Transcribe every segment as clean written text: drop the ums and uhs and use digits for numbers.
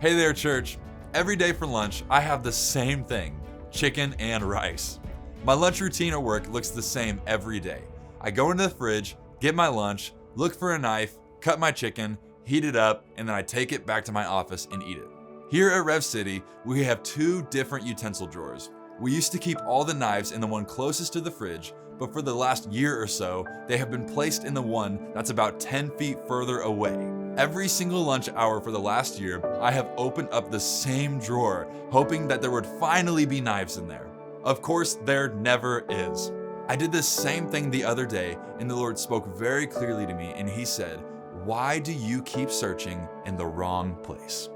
Hey there, church. Every day for lunch, I have the same thing, chicken and rice. My lunch routine at work looks the same every day. I go into the fridge, get my lunch, look for a knife, cut my chicken, heat it up, and then I take it back to my office and eat it. Here at Rev City, we have two different utensil drawers. We used to keep all the knives in the one closest to the fridge, but for the last year or so, they have been placed in the one that's about 10 feet further away. Every single lunch hour for the last year, I have opened up the same drawer, hoping that there would finally be knives in there. Of course, there never is. I did the same thing the other day, and the Lord spoke very clearly to me, and He said, "Why do you keep searching in the wrong place?"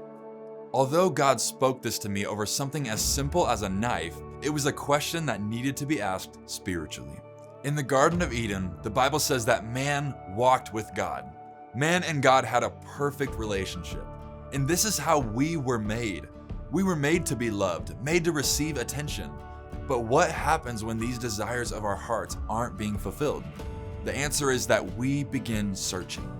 Although God spoke this to me over something as simple as a knife, it was a question that needed to be asked spiritually. In the Garden of Eden, the Bible says that man walked with God. Man and God had a perfect relationship. And this is how we were made. We were made to be loved, made to receive attention. But what happens when these desires of our hearts aren't being fulfilled? The answer is that we begin searching.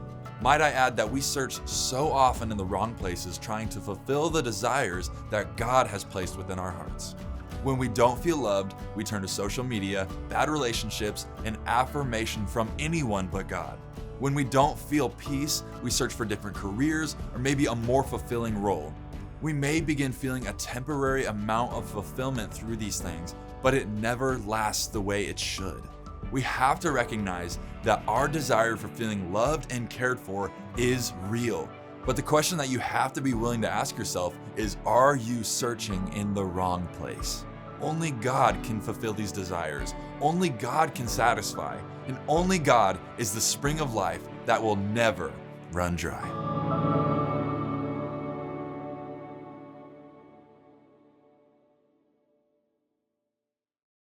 Might I add that we search so often in the wrong places trying to fulfill the desires that God has placed within our hearts. When we don't feel loved, we turn to social media, bad relationships, and affirmation from anyone but God. When we don't feel peace, we search for different careers or maybe a more fulfilling role. We may begin feeling a temporary amount of fulfillment through these things, but it never lasts the way it should. We have to recognize that our desire for feeling loved and cared for is real. But the question that you have to be willing to ask yourself is, are you searching in the wrong place? Only God can fulfill these desires. Only God can satisfy. And only God is the spring of life that will never run dry.